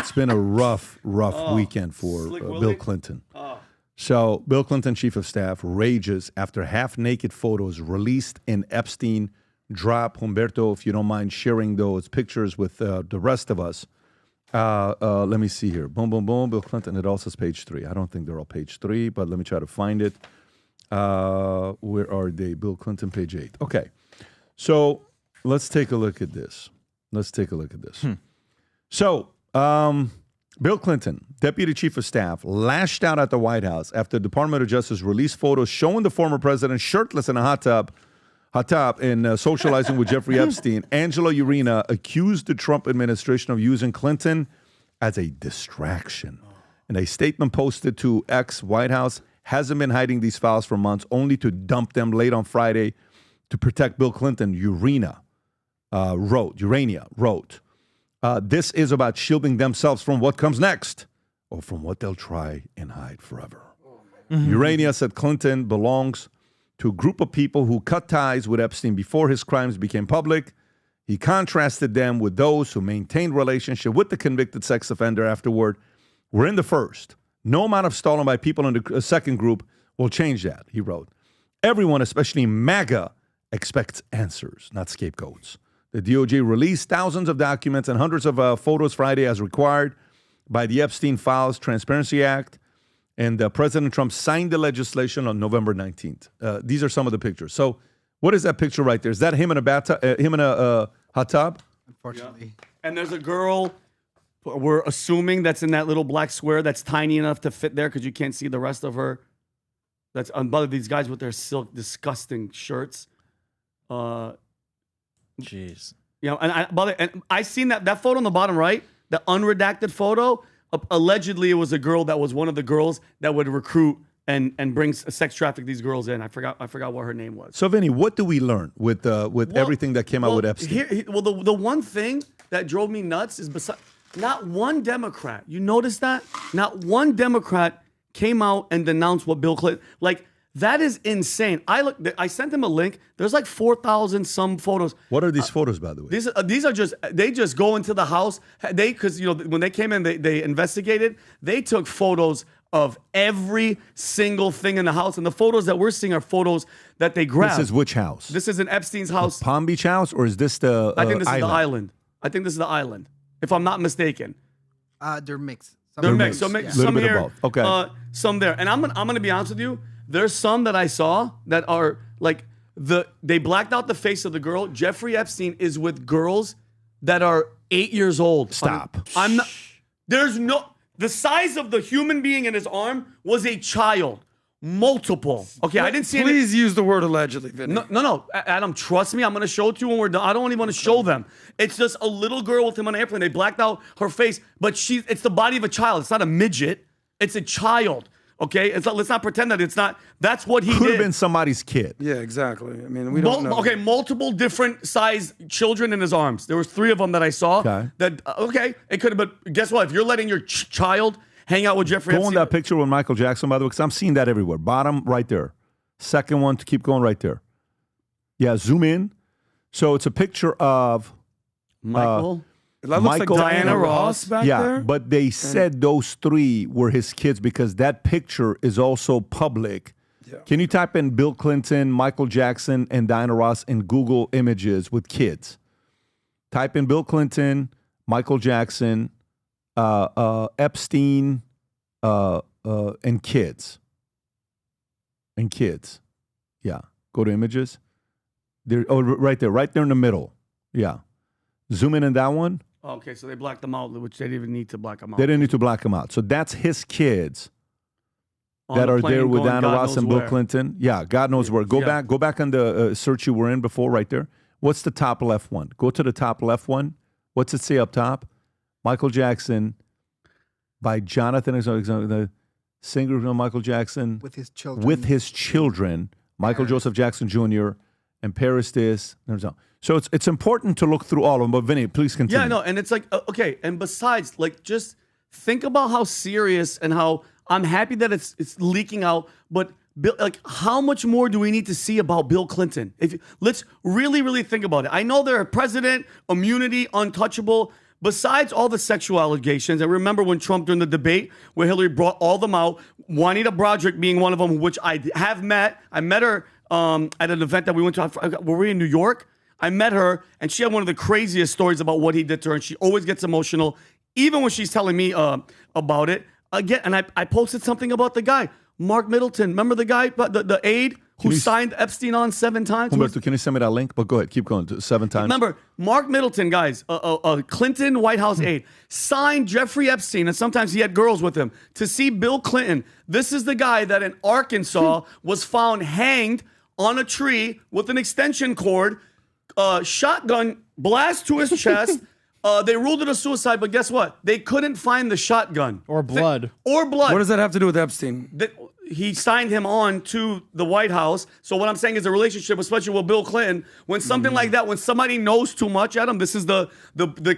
It's been a rough weekend for Bill Clinton. So Bill Clinton, chief of staff, rages after half-naked photos released in Epstein drop. Humberto, if you don't mind sharing those pictures with the rest of us. Let me see here. Boom, boom, boom. Bill Clinton. It also says page 3. I don't think they're all page 3, but let me try to find it. Where are they? Bill Clinton, page 8. Okay. So let's take a look at this. So Bill Clinton, deputy chief of staff, lashed out at the White House after the Department of Justice released photos showing the former president shirtless in a hot tub and socializing with Jeffrey Epstein. Angela Urena accused the Trump administration of using Clinton as a distraction. In a statement posted to X, White House hasn't been hiding these files for months, only to dump them late on Friday to protect Bill Clinton. Urena wrote, this is about shielding themselves from what comes next or from what they'll try and hide forever. Urena said Clinton belongs to a group of people who cut ties with Epstein before his crimes became public. He contrasted them with those who maintained relationship with the convicted sex offender afterward. We're in the first. No amount of stalling by people in the second group will change that, he wrote. Everyone, especially MAGA, expects answers, not scapegoats. The DOJ released thousands of documents and hundreds of photos Friday as required by the Epstein Files Transparency Act. And President Trump signed the legislation on November 19th. These are some of the pictures. So what is that picture right there? Is that him in a bathtub, him in a hot tub? Unfortunately. Yeah. And there's a girl, we're assuming, that's in that little black square that's tiny enough to fit there because you can't see the rest of her. That's above these guys with their silk, disgusting shirts. Jeez. You know, and I seen that photo on the bottom right, the unredacted photo. Allegedly, it was a girl that was one of the girls that would recruit and bring sex traffic these girls in. I forgot what her name was. So, Vinny, what do we learn with everything that came out with Epstein? The one thing that drove me nuts is not one Democrat. You notice that? Not one Democrat came out and denounced what Bill Clinton, like, that is insane. I sent him a link. There's like 4,000 some photos. What are these photos, by the way? These are just, they just go into the house. Because, you know, when they came in, they investigated. They took photos of every single thing in the house. And the photos that we're seeing are photos that they grabbed. This is which house? This is in Epstein's house. The Palm Beach house, or is this the I think this island? is the island. I think this is the island, if I'm not mistaken. They're mixed. They're mixed. So some bit here, of both. Okay. Some there. And I'm gonna be honest with you. There's some that I saw that are like they blacked out the face of the girl. Jeffrey Epstein is with girls that are 8 years old. Stop. I'm not. There's no. The size of the human being in his arm was a child. Multiple. Okay, I didn't see. Please use the word allegedly, Vinny. No, Adam. Trust me. I'm gonna show it to you when we're done. I don't even want to show them. It's just a little girl with him on an airplane. They blacked out her face, but it's the body of a child. It's not a midget. It's a child. Okay, let's not pretend that it's not. That's what he did. Could have been somebody's kid. Yeah, exactly. I mean, we don't know. Okay, multiple different size children in his arms. There was 3 of them that I saw. Okay. It could have. But guess what? If you're letting your child hang out with Jeffrey Go Epstein, on that picture with Michael Jackson, by the way, because I'm seeing that everywhere. Bottom right there. Second one to keep going right there. Yeah, zoom in. So it's a picture of Michael. That looks Michael like Diana Ross back there. Yeah, but they said those 3 were his kids because that picture is also public. Yeah. Can you type in Bill Clinton, Michael Jackson, and Diana Ross in Google Images with kids? Type in Bill Clinton, Michael Jackson, Epstein, and kids. And kids. Yeah. Go to images. Right there in the middle. Yeah. Zoom in on that one. Okay, so they blacked them out, which they didn't even need to black them out. They didn't need to black them out. So that's his kids that are there with Diana Ross and Bill Clinton. Yeah, God knows where. Go back on the search you were in before, right there. What's the top left one? Go to the top left one. What's it say up top? Michael Jackson by Jonathan, the singer Michael Jackson. With his children. With his children, Michael Joseph Jackson Jr. and Paris this. So it's important to look through all of them. But Vinny, please continue. Yeah, no, and it's like, okay, and besides, like, just think about how serious and how I'm happy that it's leaking out, but like, how much more do we need to see about Bill Clinton? Let's really, really think about it. I know they're a president, immunity, untouchable, besides all the sexual allegations, and remember when Trump during the debate where Hillary brought all them out, Juanita Broderick being one of them, which I have met. I met her at an event that we went to. Were we in New York? I met her, and she had one of the craziest stories about what he did to her, and she always gets emotional, even when she's telling me about it. Again, and I posted something about the guy, Mark Middleton. Remember the guy, the aide who signed Epstein on 7 times? Humberto, can you send me that link? But go ahead, keep going. 7 times. Remember, Mark Middleton, guys, a Clinton White House aide, signed Jeffrey Epstein, and sometimes he had girls with him, to see Bill Clinton. This is the guy that in Arkansas was found hanged on a tree with an extension cord, shotgun blast to his chest. They ruled it a suicide, but guess what? They couldn't find the shotgun. Or blood. What does that have to do with Epstein? He signed him on to the White House. So what I'm saying is a relationship, especially with Bill Clinton, when something like that, when somebody knows too much, Adam, this is the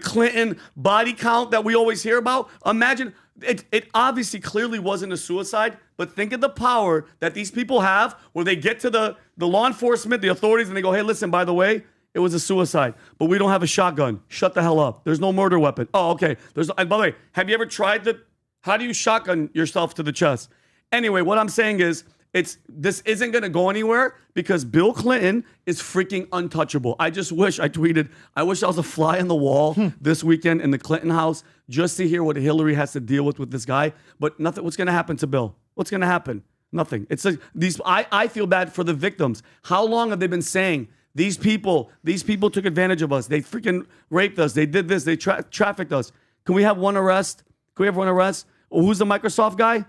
Clinton body count that we always hear about. Imagine, it obviously clearly wasn't a suicide, but think of the power that these people have where they get to the law enforcement, the authorities, and they go, hey, listen, by the way, it was a suicide, but we don't have a shotgun. Shut the hell up. There's no murder weapon. Oh, okay. And by the way, have you ever tried how do you shotgun yourself to the chest? Anyway, what I'm saying is this isn't going to go anywhere because Bill Clinton is freaking untouchable. I wish I was a fly on the wall this weekend in the Clinton house just to hear what Hillary has to deal with this guy. But nothing. What's going to happen to Bill? What's going to happen? Nothing. I feel bad for the victims. How long have they been saying these people took advantage of us? They freaking raped us. They did this. They trafficked us. Can we have one arrest? Oh, who's the Microsoft guy?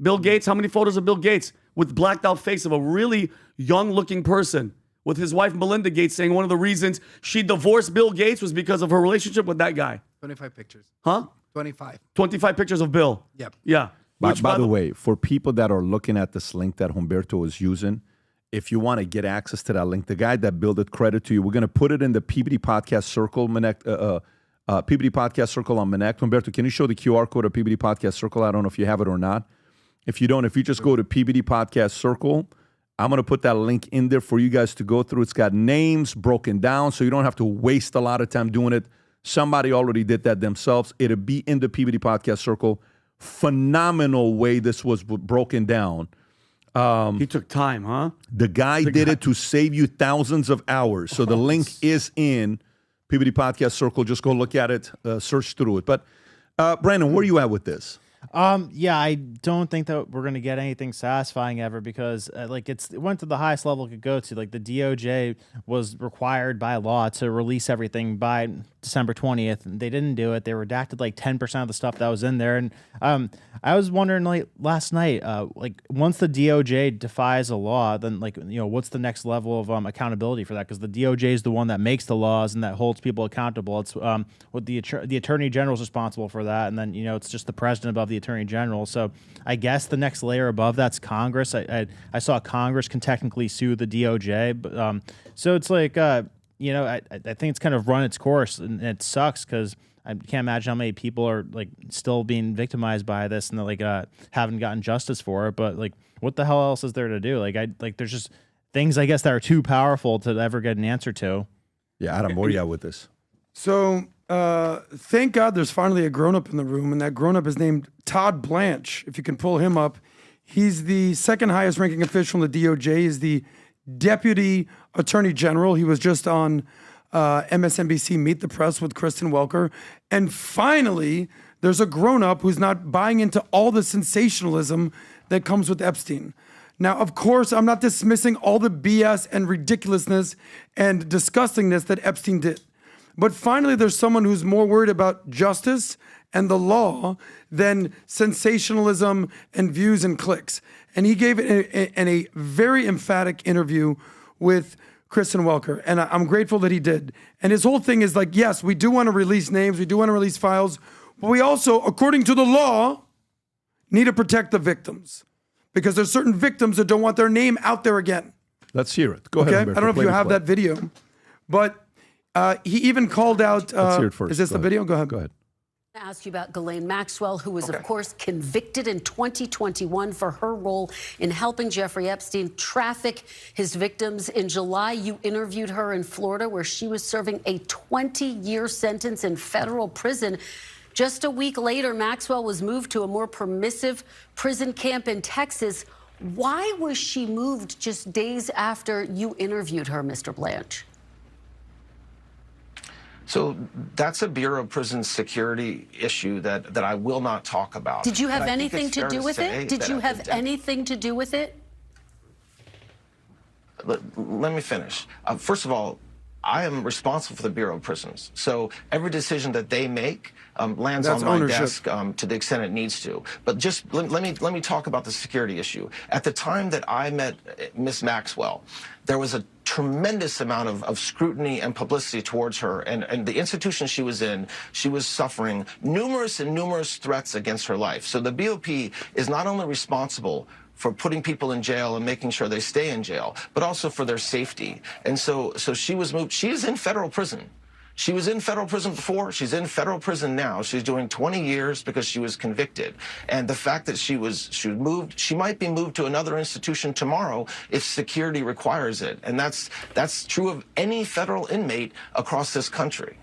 Bill Gates. How many photos of Bill Gates with blacked out face of a really young looking person with his wife Melinda Gates saying one of the reasons she divorced Bill Gates was because of her relationship with that guy. 25 pictures. Huh? 25. 25 pictures of Bill. Yep. Yeah. By the way, for people that are looking at this link that Humberto is using, if you want to get access to that link, the guy that built it, credit to you. We're going to put it in the PBD Podcast Circle, PBD Podcast Circle on Connect. Humberto, can you show the QR code of PBD Podcast Circle? I don't know if you have it or not. If you don't, if you just go to PBD Podcast Circle, I'm going to put that link in there for you guys to go through. It's got names broken down, so you don't have to waste a lot of time doing it. Somebody already did that themselves. It'll be in the PBD Podcast Circle. Phenomenal way this was broken down. He took time, huh? The guy did it to save you thousands of hours. So the link is in PBD Podcast Circle. Just go look at it, search through it. But Brandon, where are you at with this? Yeah, I don't think that we're going to get anything satisfying ever because it went to the highest level it could go to. Like the DOJ was required by law to release everything by December 20th, and they didn't do it. They redacted 10% of the stuff that was in there. And I was wondering last night, once the DOJ defies a law, then what's the next level of accountability for that? Because the DOJ is the one that makes the laws and that holds people accountable. It's what the Attorney General is responsible for that, and then it's just the president above the Attorney General. So I guess the next layer above that's Congress. I saw Congress can technically sue the DOJ, but so it's I think it's kind of run its course, and it sucks because I can't imagine how many people are still being victimized by this and haven't gotten justice for it. But what the hell else is there to do? There's just things I guess that are too powerful to ever get an answer to. Yeah, Adam, where are you at with this? So thank God there's finally a grown-up in the room, and that grown-up is named Todd Blanche. If you can pull him up, he's the second highest ranking official in the DOJ. He's the Deputy Attorney General. He was just on MSNBC Meet the Press with Kristen Welker. And finally, there's a grown-up who's not buying into all the sensationalism that comes with Epstein. Now, of course, I'm not dismissing all the BS and ridiculousness and disgustingness that Epstein did. But finally, there's someone who's more worried about justice and the law than sensationalism and views and clicks. And he gave it in a very emphatic interview with Kristen Welker. And I'm grateful that he did. And his whole thing is yes, we do want to release names. We do want to release files. But we also, according to the law, need to protect the victims. Because there's certain victims that don't want their name out there again. Let's hear it. Go ahead, Humberto. I don't know if you have that video. But he even called out... Let's hear it first. Is this the video? Go ahead. Go ahead. Ask you about Ghislaine Maxwell, who was, of course, convicted in 2021 for her role in helping Jeffrey Epstein traffic his victims. In July, you interviewed her in Florida, where she was serving a 20-year sentence in federal prison. Just a week later, Maxwell was moved to a more permissive prison camp in Texas. Why was she moved just days after you interviewed her, Mr. Blanche? So that's a Bureau of Prison Security issue that I will not talk about. Did you have anything to do with it? Did you have anything to do with it? Let me finish. First of all, I am responsible for the Bureau of Prisons. So every decision that they make lands on my desk to the extent it needs to. But just let me talk about the security issue. At the time that I met Miss Maxwell, there was a tremendous amount of scrutiny and publicity towards her, and the institution she was in, she was suffering numerous threats against her life. So the BOP is not only responsible for putting people in jail and making sure they stay in jail, but also for their safety. And so she was moved. She is in federal prison. She was in federal prison before. She's in federal prison now. She's doing 20 years because she was convicted. And the fact that she was moved, she might be moved to another institution tomorrow if security requires it. And that's true of any federal inmate across this country.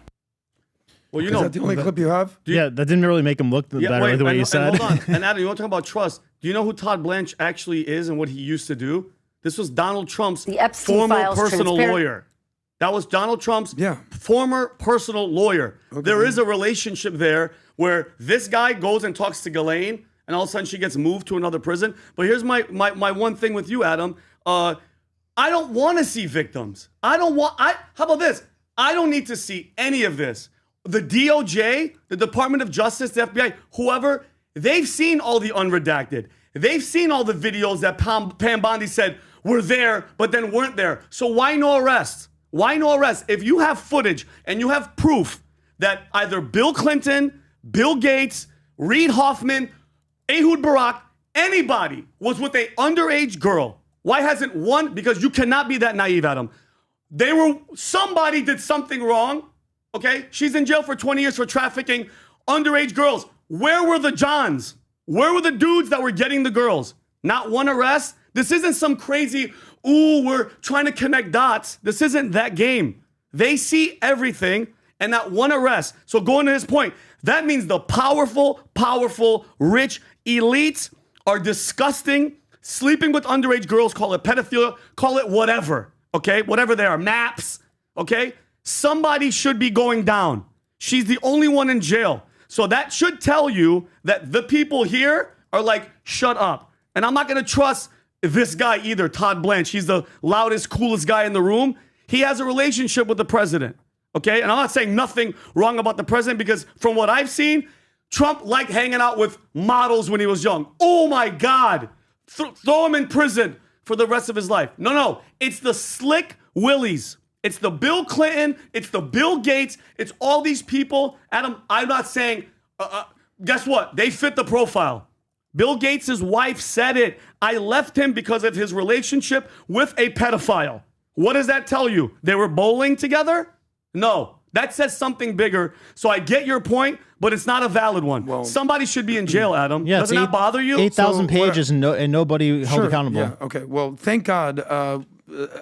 Well, Is that the only clip you have? Yeah, that didn't really make him look better the way you said. And hold on. And Adam, you want to talk about trust? Do you know who Todd Blanche actually is and what he used to do? This was Donald Trump's former personal lawyer. That was Donald Trump's former personal lawyer. Okay. There is a relationship there where this guy goes and talks to Ghislaine, and all of a sudden she gets moved to another prison. But here's my one thing with you, Adam. I don't want to see victims. How about this? I don't need to see any of this. The DOJ, the Department of Justice, the FBI, whoever, they've seen all the unredacted. They've seen all the videos that Pam Bondi said were there, but then weren't there. So why no arrests? Why no arrests? If you have footage and you have proof that either Bill Clinton, Bill Gates, Reid Hoffman, Ehud Barak, anybody was with an underage girl, why hasn't one? Because you cannot be that naive, Adam. Somebody did something wrong. Okay, she's in jail for 20 years for trafficking underage girls. Where were the Johns? Where were the dudes that were getting the girls? Not one arrest. This isn't some crazy, we're trying to connect dots. This isn't that game. They see everything and not one arrest. So going to his point, that means the powerful, rich elites are disgusting, sleeping with underage girls, call it pedophilia, call it whatever, okay? Whatever they are, MAPS, okay? Somebody should be going down. She's the only one in jail. So that should tell you that the people here are like, shut up. And I'm not going to trust this guy either, Todd Blanche. He's the loudest, coolest guy in the room. He has a relationship with the president, okay? And I'm not saying nothing wrong about the president because from what I've seen, Trump liked hanging out with models when he was young. Oh my God. Throw him in prison for the rest of his life. No. It's the slick willies. It's the Bill Clinton. It's the Bill Gates. It's all these people. Adam, I'm not saying, guess what? They fit the profile. Bill Gates' wife said it. I left him because of his relationship with a pedophile. What does that tell you? They were bowling together? No. That says something bigger. So I get your point, but it's not a valid one. Well, somebody should be in jail, Adam. Yeah, doesn't that bother you? 8,000 pages and nobody held accountable. Yeah, okay. Well, thank God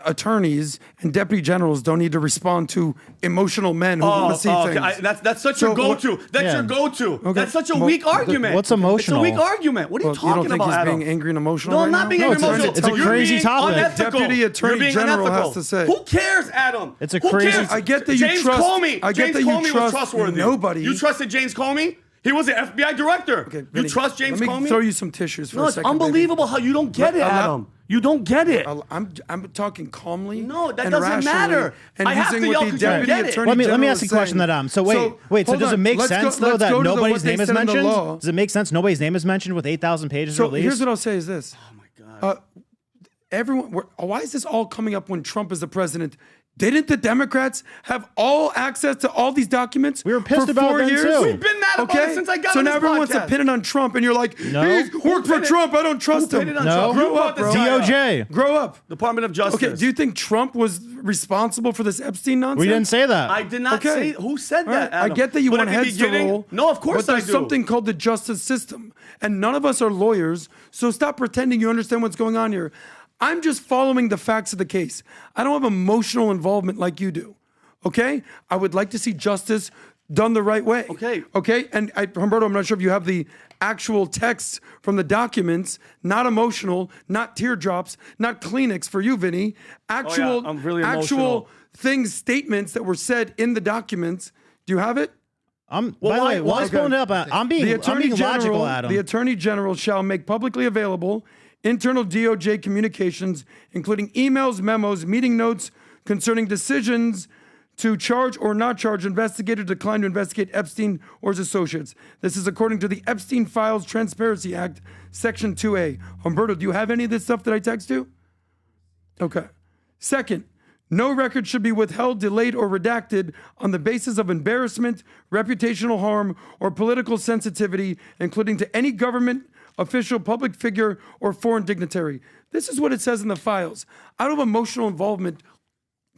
attorneys and deputy generals don't need to respond to emotional men who want to see things. That's such your go-to. That's your go-to. Okay. That's such a weak argument. What's emotional? It's a weak argument. What are you talking about, Adam? He's being angry and emotional. No, I'm not being angry and emotional. It's a crazy topic. Deputy attorney general has to say. Who cares, Adam? It's a crazy. I get that you trust. I get that you trust nobody. You trusted James Comey? He was the FBI director. Okay, Vinny, you trust James Comey? Let me throw you some tissues for a second. No, it's unbelievable how you don't get it, Adam. You don't get it. I'm talking calmly. No, that doesn't matter. And I have to yell because you don't get it. Let me ask you a question, that So wait. So does it make sense though that nobody's name is mentioned? Does it make sense nobody's name is mentioned with 8,000 pages released? So here's what I'll say is this. Oh my God. Why is this all coming up when Trump is the president? Didn't the Democrats have all access to all these documents? We were pissed for about 4 them years? too. We've been mad about it since I got so on now this everyone wants to podcast. pin it on Trump, and you're like, No. he's worked for Trump. I don't trust him. No. Grow up, bro. DOJ. Grow up. Department of Justice. Okay, do you think Trump was responsible for this Epstein nonsense? We didn't say that. I did not Okay. say. Who said All right, that? Adam? I get that you But want at the heads to beginning- roll. No, of course but I there's do. something called the justice system, and none of us are lawyers, so stop pretending you understand what's going on here. I'm just following the facts of the case. I don't have emotional involvement like you do. Okay? I would like to see justice done the right way. Okay. Okay? And Humberto, I'm not sure if you have the actual text from the documents, not emotional, not teardrops, not Kleenex for you, Vinny. Actual, I'm really actual emotional. things, statements that were said in the documents. Do you have it? By the why- way, while why- it's pulling it up, I'm being logical, Adam. The Attorney General shall make publicly available internal DOJ communications, including emails, memos, meeting notes concerning decisions to charge or not charge, investigate or decline to investigate Epstein or his associates. This is according to the Epstein Files Transparency Act, Section 2A. Humberto, do you have any of this stuff that I text you? Okay. Second, no record should be withheld, delayed, or redacted on the basis of embarrassment, reputational harm, or political sensitivity, including to any government official, public figure, or foreign dignitary. This is what it says in the files. I don't have emotional involvement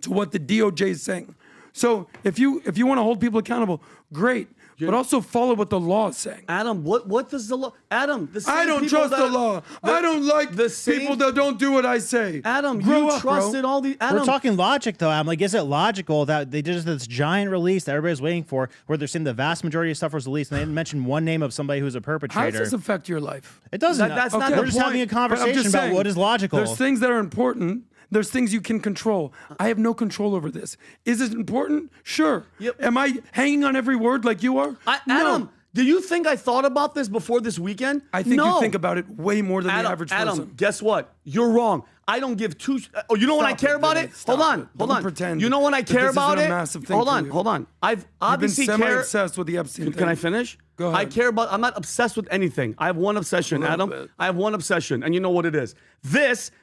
to what the DOJ is saying. So if you want to hold people accountable, great. But also follow what the law is saying. Adam, what does the law? Adam, the same I don't people trust that- the law. I don't like the same- people that don't do what I say. Adam, Grow you up, bro. trusted all the. Adam, We're talking logic, though. I'm like, is it logical that they did this giant release that everybody's waiting for, where they're saying the vast majority of stuff was released, and they didn't mention one name of somebody who's a How perpetrator? does this affect your life? It doesn't. That's not Okay. the We're just point. having a But I'm conversation just about saying, what is logical. There's things that are important. There's things you can control. I have no control over this. Is it important? Sure. Yep. Am I hanging on every word like you are? Adam, No. do you think I thought about this before this weekend? I think no. you think about it way more than the average person. Adam, guess what? You're wrong. I don't give two. Oh, you know when I Stop care it, about Vinny. it? Stop Hold on, it. hold Don't on. pretend You know when I that care this about isn't a it? massive thing Hold for on, you. hold on. I've You've been obviously semi-obsessed with the Epstein thing. Can I finish? Go ahead. I care about. I'm not obsessed with anything. I have one obsession, little Adam. bit. I have one obsession, and you know what it is.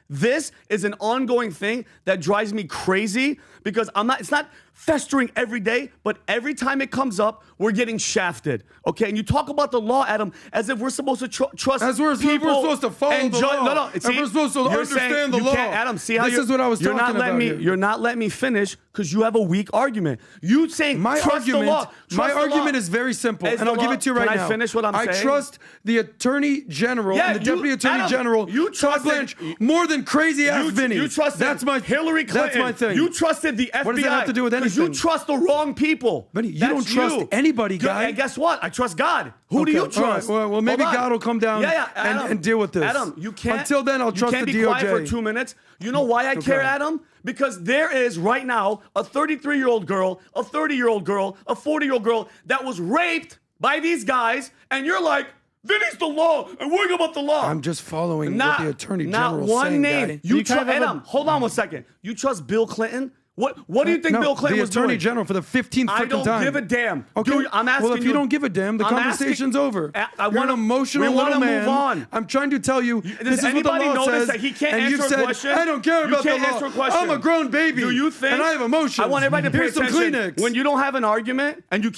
This is an ongoing thing that drives me crazy because I'm not. It's not festering every day, but every time it comes up, we're getting shafted. Okay, and you talk about the law, Adam, as if we're supposed to trust. As we're people supposed to follow and the law. No, And see, we're supposed to you're understand saying the you law. can't- Adam, see how This you're- is what I was you're not talking letting about me. here. You're not letting me finish because you have a weak argument. You saying My trust argument, the law. my Trust the argument law. is very simple, Is and the I'll give law- it to you right Can now. I finish what I'm saying? I trust the Attorney General Yeah, and the you- Deputy Attorney Adam, General, you Todd trusted- Blanche, more than crazy ass Vinny. You trusted That's my Hillary Clinton. That's my thing. You trusted the FBI. What does that have to do with Because you anything? trust the wrong people. Vinny, you That's don't trust anybody, Good, guy. And guess what? I trust God. Who do Okay, you all right, trust? well, maybe Hold on. God will come down and deal with this. Adam, you can't. Until then, I'll trust you can't the be quiet DOJ. for 2 minutes. You know why I care, Adam? Because there is right now a 33-year-old girl, a 30-year-old girl, a 40-year-old girl that was raped by these guys, and you're like, Vinny's the law, and worrying about the law. I'm just following Not, what the Attorney not General one saying, name. guy. You kind of trust have a- Adam. Hold on 1 second. You trust Bill Clinton? What do you think No, Bill Clinton the was Attorney doing? General for the 15th I freaking don't time. give a damn. Okay. Dude, I'm asking well, if you don't give a damn, the I'm conversation's asking- over. I You're wanna- an emotional we wanna little man. move on. I'm trying to tell you, Does this is what the anybody law notice says. that he can't and answer you a said, question? I don't care You about can't the answer law. a question. I'm a grown baby. Do you think? And I have emotions. I want everybody to pay Here's some attention. Kleenex. When you don't have an argument and you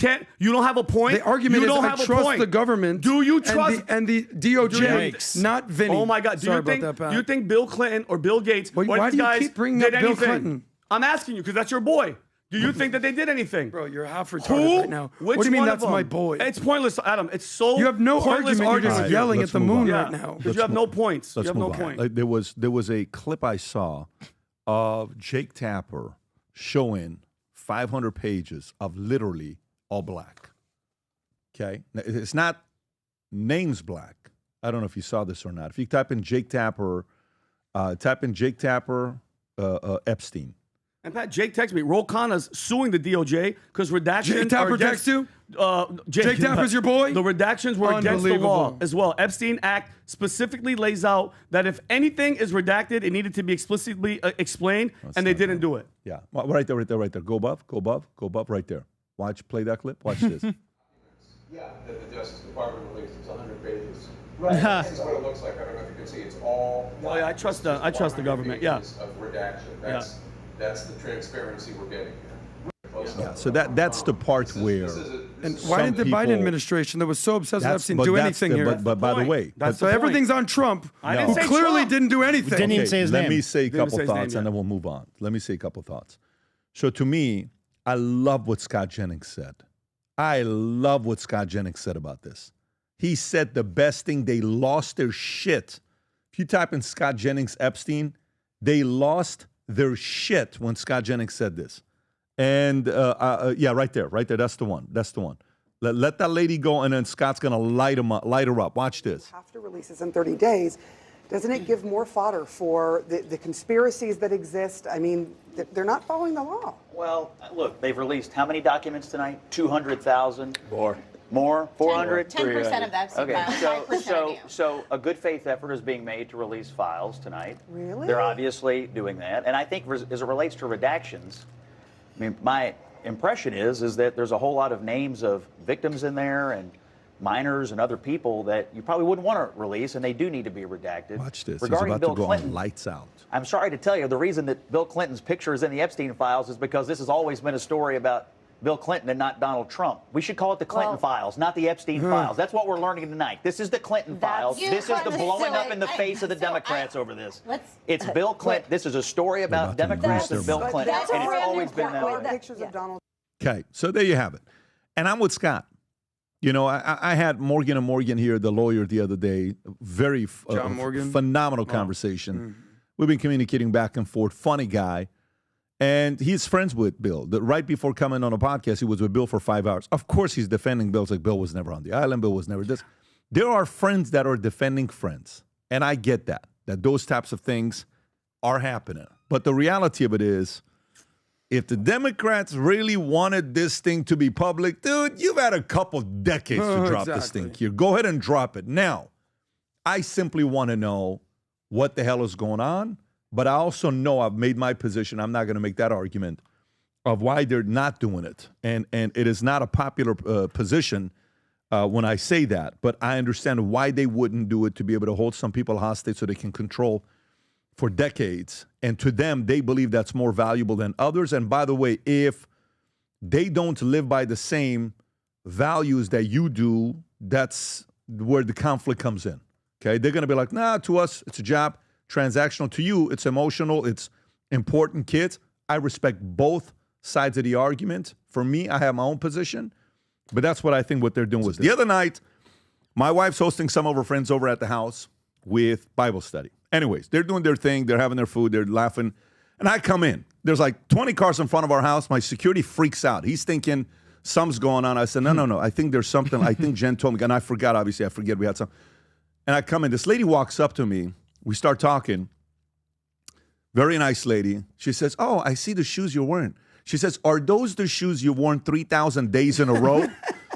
don't have a point. The argument you is don't I have a trust point. the government. Do you and trust? and the DOJ, Yikes. not Vinny. Oh my God! Do Sorry you think? about that, Pat. Do you think Bill Clinton or Bill Gates Wait, or why these do you guys keep bringing did up Bill anything? Clinton? I'm asking you because that's your boy. Do you think that they did anything? Bro, you're half retarded Who? right now. Which What do you mean one that's of them? my boy? It's pointless, Adam. It's so You have no pointless argument. You're just argument. yelling Let's at the move moon on. right now. Because you have no points. You Let's have no move on. point. Like, there was a clip I saw of Jake Tapper showing 500 pages of literally all black. Okay, now, it's not names black. I don't know if you saw this or not. If you type in Jake Tapper, Epstein. And Pat, Jake texted me. Roll Connor's suing the DOJ because redactions. Jake Tapper are against- texts you? Jake Tapper's your boy? The redactions were against the law Unbelievable. as well. Epstein Act specifically lays out that if anything is redacted, it needed to be explicitly explained, and they didn't do it. Yeah, well, right there. Go above, right there. Watch, play that clip. Watch this. Yeah, that the Justice Department released. It's 100 pages. Right. This is what it looks like. I don't know if you can see. It's all. Oh, yeah, I trust the government, yeah. pages of redaction. That's That's the transparency we're getting here. Yeah, so that's the part where. And why didn't the Biden administration that was so obsessed with Epstein do anything here? But by the way, so everything's on Trump, who clearly didn't do anything. Didn't even say his name. Let me say a couple say his thoughts name, and then we'll move on. Let me say a couple thoughts. So to me, I love what Scott Jennings said. I love what Scott Jennings said about this. He said the best thing, they lost their shit. If you type in Scott Jennings Epstein, they lost their shit when Scott Jennings said this. And yeah, right there. That's the one. Let that lady go, and then Scott's gonna light her up. Watch this. Have to release this in 30 days. Doesn't it give more fodder for the conspiracies that exist? I mean, they're not following the law. Well, look, they've released how many documents tonight? 200,000? More? 400? 10% of that. Okay, so a good faith effort is being made to release files tonight. Really? They're obviously doing that. And I think as it relates to redactions, I mean, my impression is that there's a whole lot of names of victims in there and minors and other people that you probably wouldn't want to release, and they do need to be redacted. Watch this. Regarding He's about Bill to go Clinton, on lights out. I'm sorry to tell you, the reason that Bill Clinton's picture is in the Epstein files is because this has always been a story about Bill Clinton and not Donald Trump. We should call it the Clinton files, not the Epstein files. That's what we're learning tonight. This is the Clinton files. This is the blowing up in the face of the Democrats over this. It's Bill Clinton. This is a story about Democrats and Bill Clinton, and it's always been that way. Pictures of Donald. Okay, so there you have it. And I'm with Scott. You know, I had Morgan & Morgan here, the lawyer, the other day. Very John Morgan. Phenomenal conversation. We've been communicating back and forth. Funny guy. And he's friends with Bill. Right before coming on a podcast, he was with Bill for 5 hours. Of course, he's defending Bill. It's like Bill was never on the island. Bill was never this. There are friends that are defending friends. And I get that those types of things are happening. But the reality of it is, if the Democrats really wanted this thing to be public, dude, you've had a couple decades to drop this thing here. Go ahead and drop it. Now, I simply want to know what the hell is going on, but I also know I've made my position. I'm not going to make that argument of why they're not doing it. And it is not a popular position when I say that, but I understand why they wouldn't do it, to be able to hold some people hostage so they can control for decades. And to them, they believe that's more valuable than others. And by the way, if they don't live by the same values that you do, that's where the conflict comes in. Okay? They're going to be like, nah, to us, it's a job, transactional. To you, it's emotional, it's important. Kids, I respect both sides of the argument. For me, I have my own position, but that's what I think what they're doing with this. The other night, my wife's hosting some of her friends over at the house with Bible study. Anyways, they're doing their thing. They're having their food. They're laughing. And I come in. There's like 20 cars in front of our house. My security freaks out. He's thinking something's going on. I said, no. I think there's something. I think Jen told me. And I forgot, obviously. I forget we had some. And I come in. This lady walks up to me. We start talking. Very nice lady. She says, oh, I see the shoes you're wearing. She says, are those the shoes you've worn 3,000 days in a row?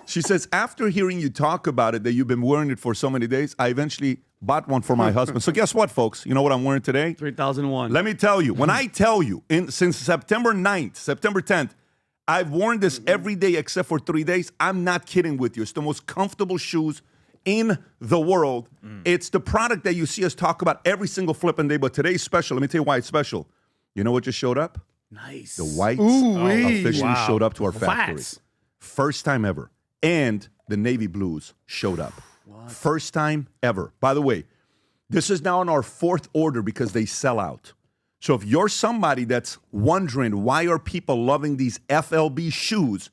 She says, after hearing you talk about it, that you've been wearing it for so many days, I eventually bought one for my husband. So guess what, folks? You know what I'm wearing today? 3001. Let me tell you. When I tell you, since September 9th, September 10th, I've worn this every day except for 3 days. I'm not kidding with you. It's the most comfortable shoes in the world. It's the product that you see us talk about every single flipping day. But today's special. Let me tell you why it's special. You know what just showed up? Nice. The whites officially showed up to our factory. Flats. First time ever. And the navy blues showed up. First time ever. By the way, this is now in our 4th order because they sell out. So if you're somebody that's wondering why are people loving these FLB shoes,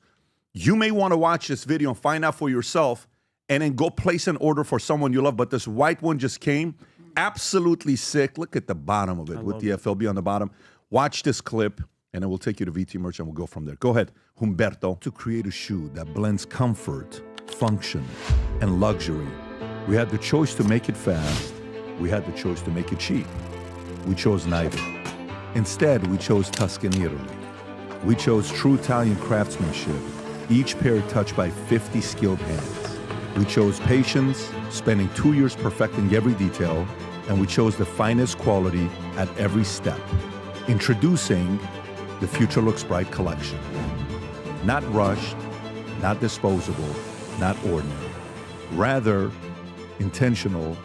you may want to watch this video and find out for yourself and then go place an order for someone you love. But this white one just came. Absolutely sick. Look at the bottom of it with the FLB on the bottom. Watch this clip, and then we'll take you to VT Merch, and we'll go from there. Go ahead, Humberto. To create a shoe that blends comfort, function, and luxury, we had the choice to make it fast. We had the choice to make it cheap. We chose neither. Instead, we chose Tuscany, Italy. We chose true Italian craftsmanship, each pair touched by 50 skilled hands. We chose patience, spending 2 years perfecting every detail, and we chose the finest quality at every step. Introducing the Future Looks Bright collection. Not rushed, not disposable, not ordinary. Rather, intentional,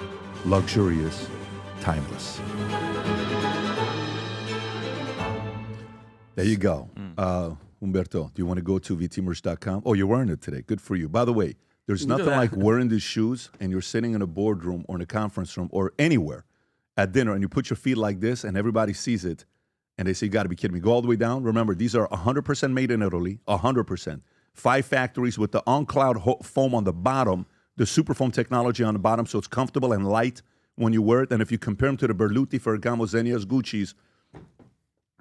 luxurious, timeless. There you go. Humberto, do you want to go to vtmerch.com? Oh, you're wearing it today. Good for you. By the way, there's nothing like wearing these shoes and you're sitting in a boardroom or in a conference room or anywhere at dinner and you put your feet like this and everybody sees it and they say, you got to be kidding me. Go all the way down. Remember, these are 100% made in Italy, 100%. 5 factories with the on-cloud foam on the bottom, the super foam technology on the bottom, so it's comfortable and light when you wear it. And if you compare them to the Berluti, Ferragamo, Zegna's, Gucci's,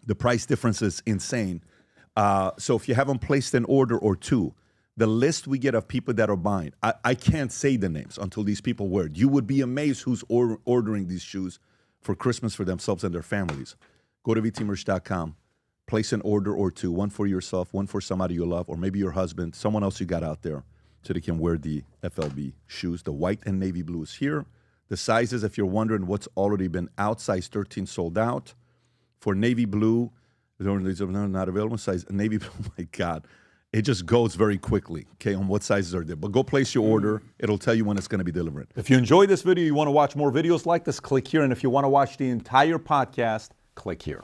the price difference is insane. So if you haven't placed an order or two, the list we get of people that are buying, I can't say the names until these people wear it. You would be amazed who's ordering these shoes for Christmas for themselves and their families. Go to vtmerch.com, place an order or two, one for yourself, one for somebody you love, or maybe your husband, someone else you got out there, so they can wear the FLB shoes. The white and navy blue is here. The sizes, if you're wondering what's already been out, size 13 sold out. For navy blue, these are not available. Size navy blue, oh my God. It just goes very quickly, okay, on what sizes are there. But go place your order. It'll tell you when it's going to be delivered. If you enjoyed this video, you want to watch more videos like this, click here. And if you want to watch the entire podcast, click here.